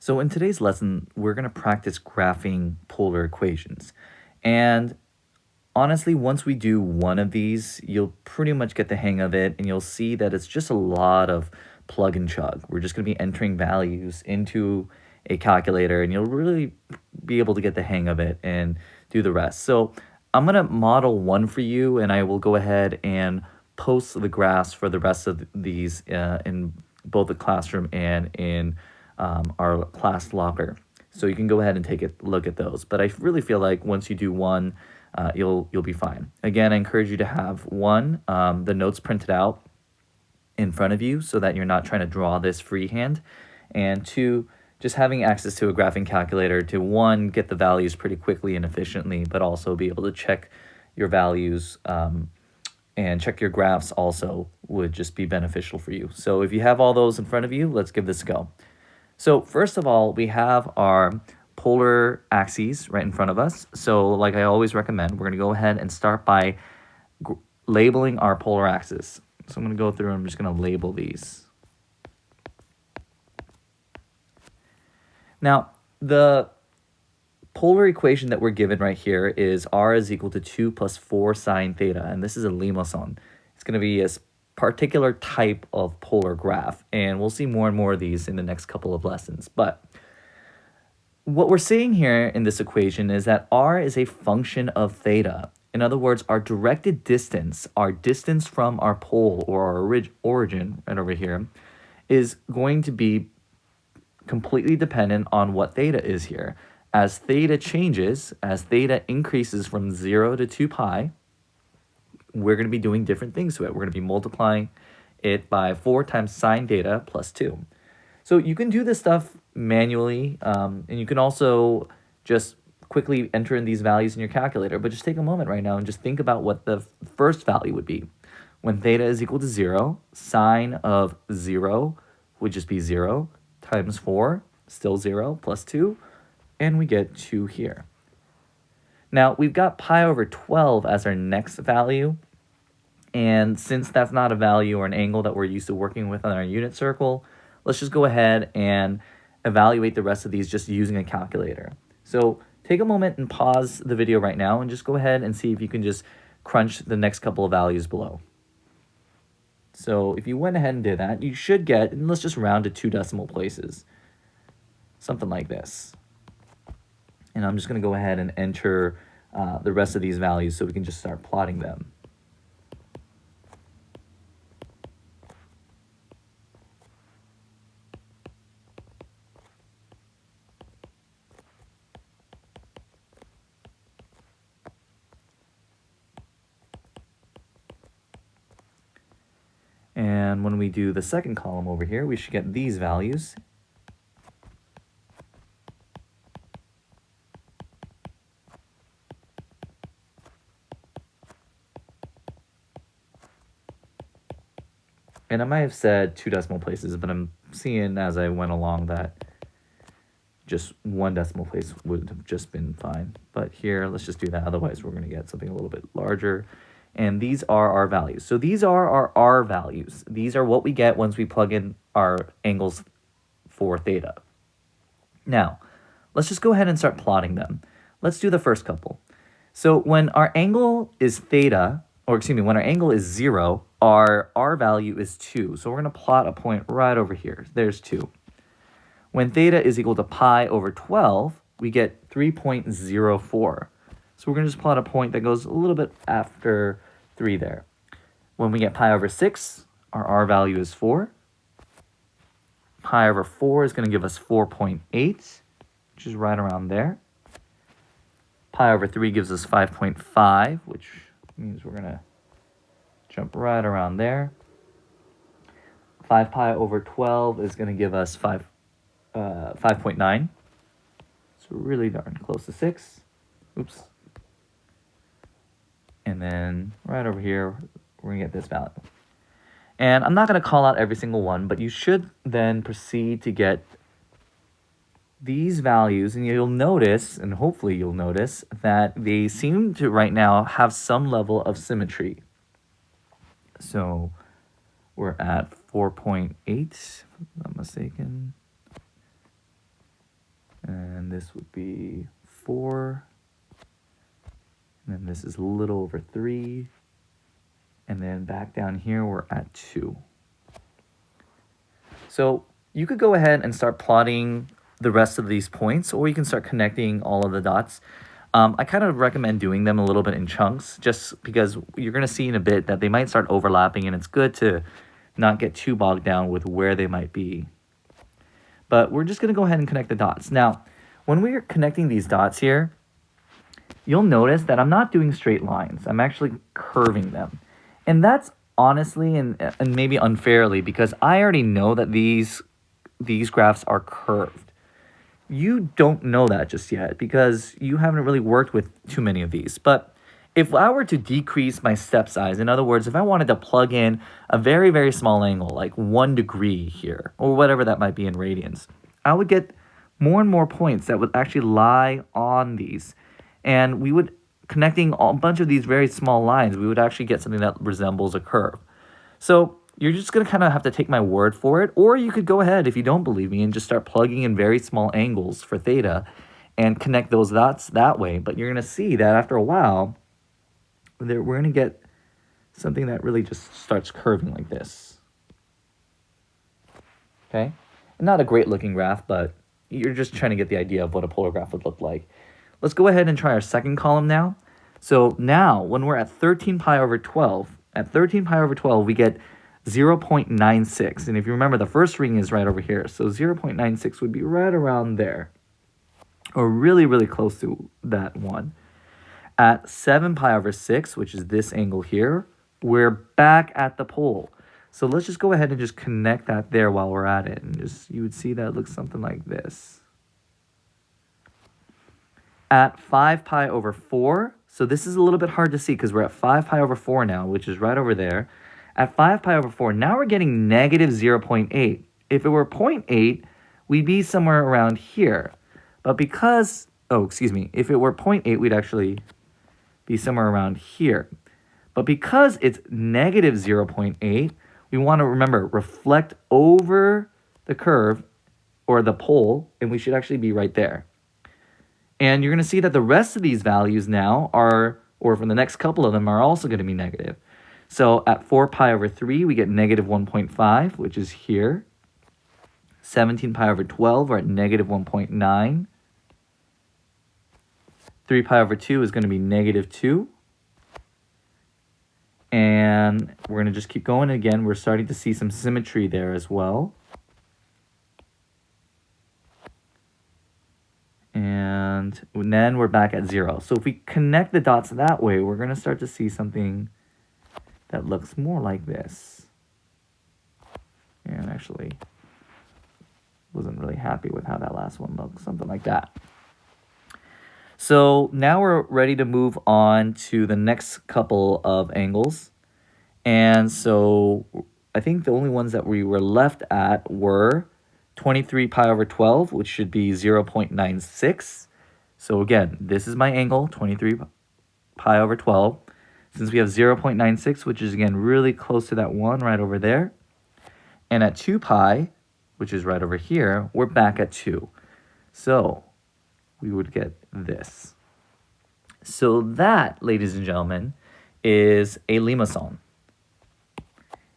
So in today's lesson, we're going to practice graphing polar equations. And honestly, once we do one of these, you'll pretty much get the hang of it, and you'll see that it's just a lot of plug and chug. We're just going to be entering values into a calculator, and you'll really be able to get the hang of it and do the rest. So I'm going to model one for you, and I will go ahead and post the graphs for the rest of these in both the classroom and in our class locker. So you can go ahead and take a look at those. But I really feel like once you do one, you'll be fine. Again, I encourage you to have one, the notes printed out in front of you so that you're not trying to draw this freehand, and two, just having access to a graphing calculator to one, get the values pretty quickly and efficiently, but also be able to check your values and check your graphs also would just be beneficial for you. So if you have all those in front of you, let's give this a go. So first of all, we have our polar axes right in front of us. So like I always recommend, we're going to go ahead and start by labeling our polar axis. So I'm going to go through and I'm just going to label these. Now, the polar equation that we're given right here is r is equal to 2 plus 4 sine theta, and this is a limousin. It's going to be a particular type of polar graph, and we'll see more and more of these in the next couple of lessons. But what we're seeing here in this equation is that r is a function of theta. In other words, our directed distance, our distance from our pole or our origin right over here, is going to be completely dependent on what theta is here. As theta changes, as theta increases from 0 to 2 pi, we're going to be doing different things to it. We're going to be multiplying it by 4 times sine theta plus 2. So you can do this stuff manually, and you can also just quickly enter in these values in your calculator, but just take a moment right now and just think about what the first value would be. When theta is equal to 0, sine of 0 would just be 0 times 4, still 0, plus 2, and we get 2 here. Now, we've got pi over 12 as our next value, and since that's not a value or an angle that we're used to working with on our unit circle, let's just go ahead and evaluate the rest of these just using a calculator. So take a moment and pause the video right now and just go ahead and see if you can just crunch the next couple of values below. So if you went ahead and did that, you should get, and let's just round to 2 decimal places, something like this. And I'm just going to go ahead and enter the rest of these values so we can just start plotting them. And when we do the second column over here, we should get these values. And I might have said 2 decimal places, but I'm seeing as I went along that just 1 decimal place would have just been fine. But here, let's just do that. Otherwise, we're going to get something a little bit larger. And these are our values. So these are our R values. These are what we get once we plug in our angles for theta. Now, let's just go ahead and start plotting them. Let's do the first couple. So when our angle is theta, or excuse me, when our angle is 0, our R value is 2. So we're going to plot a point right over here. There's 2. When theta is equal to pi over 12, we get 3.04. So we're going to just plot a point that goes a little bit after 3 there. When we get pi over 6, our R value is 4. Pi over 4 is going to give us 4.8, which is right around there. Pi over 3 gives us 5.5, which means we're going to jump right around there. 5 pi over 12 is going to give us 5.9. So really darn close to 6. Oops. And then right over here, we're going to get this value. And I'm not going to call out every single one, but you should then proceed to get these values, and you'll notice, and hopefully you'll notice, that they seem to right now have some level of symmetry. So we're at 4.8, if I'm not mistaken. And this would be 4. And then this is a little over 3. And then back down here, we're at 2. So you could go ahead and start plotting the rest of these points, or you can start connecting all of the dots. I kind of recommend doing them a little bit in chunks, just because you're going to see in a bit that they might start overlapping, and it's good to not get too bogged down with where they might be. But we're just going to go ahead and connect the dots. Now, when we're connecting these dots here, you'll notice that I'm not doing straight lines. I'm actually curving them. And that's honestly and maybe unfairly, because I already know that these graphs are curved. You don't know that just yet because you haven't really worked with too many of these. But if I were to decrease my step size, in other words, if I wanted to plug in a very, very small angle, like 1 degree here, or whatever that might be in radians, I would get more and more points that would actually lie on these. And we would, connecting a bunch of these very small lines, we would actually get something that resembles a curve. So you're just going to kind of have to take my word for it, or you could go ahead, if you don't believe me, and just start plugging in very small angles for theta and connect those dots that way. But you're going to see that after a while, we're going to get something that really just starts curving like this. Okay? Not a great looking graph, but you're just trying to get the idea of what a polar graph would look like. Let's go ahead and try our second column now. So now, when we're at 13 pi over 12, at 13 pi over 12, we get 0.96. And if you remember, the first ring is right over here. So 0.96 would be right around there, or really, really close to that one. At 7 pi over 6, which is this angle here, we're back at the pole. So let's just go ahead and just connect that there while we're at it. And just, you would see that it looks something like this. At 5 pi over 4, so this is a little bit hard to see because we're at 5 pi over 4 now, which is right over there. At 5 pi over 4, now we're getting negative 0.8. If it were 0.8, we'd be somewhere around here. But because, if it were 0.8, we'd actually be somewhere around here. But because it's negative 0.8, we want to remember, reflect over the curve or the pole, and we should actually be right there. And you're going to see that the rest of these values now are, or for the next couple of them, are also going to be negative. So at 4 pi over 3, we get negative 1.5, which is here. 17 pi over 12, we're at negative 1.9. 3 pi over 2 is going to be negative 2. And we're going to just keep going. Again, we're starting to see some symmetry there as well. And then we're back at 0. So if we connect the dots that way, we're going to start to see something that looks more like this. And actually, wasn't really happy with how that last one looked. Something like that. So now we're ready to move on to the next couple of angles. And so I think the only ones that we were left at were 23 pi over 12, which should be 0.96. So again, this is my angle, 23 pi over 12. Since we have 0.96, which is again really close to that one right over there. And at 2 pi, which is right over here, we're back at 2. So we would get this. So that, ladies and gentlemen, is a limacon.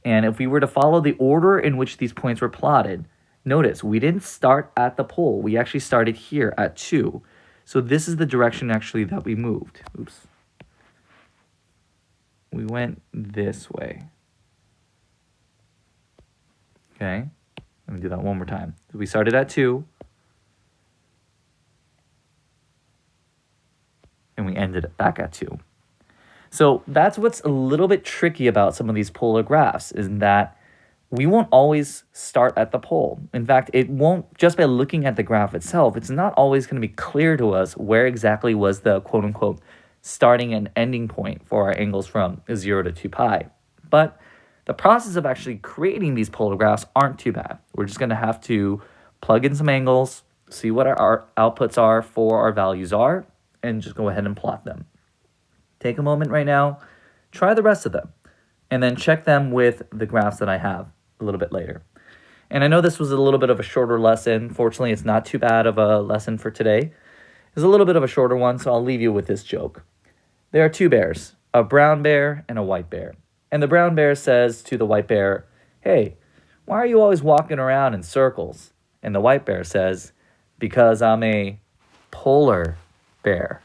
And if we were to follow the order in which these points were plotted, notice we didn't start at the pole. We actually started here at 2. So this is the direction actually that we moved. Oops. We went this way. Okay. Let me do that one more time. So we started at 2. And we ended back at 2. So that's what's a little bit tricky about some of these polar graphs, is that we won't always start at the pole. In fact, it won't, just by looking at the graph itself, it's not always going to be clear to us where exactly was the quote-unquote starting and ending point for our angles from 0 to 2 pi. But the process of actually creating these polar graphs aren't too bad. We're just going to have to plug in some angles, see what our outputs are for our values are, and just go ahead and plot them. Take a moment right now, try the rest of them, and then check them with the graphs that I have a little bit later. And I know this was a little bit of a shorter lesson. Fortunately, it's not too bad of a lesson for today. It's a little bit of a shorter one, so I'll leave you with this joke. There are two bears, a brown bear and a white bear. And the brown bear says to the white bear, "Hey, why are you always walking around in circles?" And the white bear says, "Because I'm a polar bear."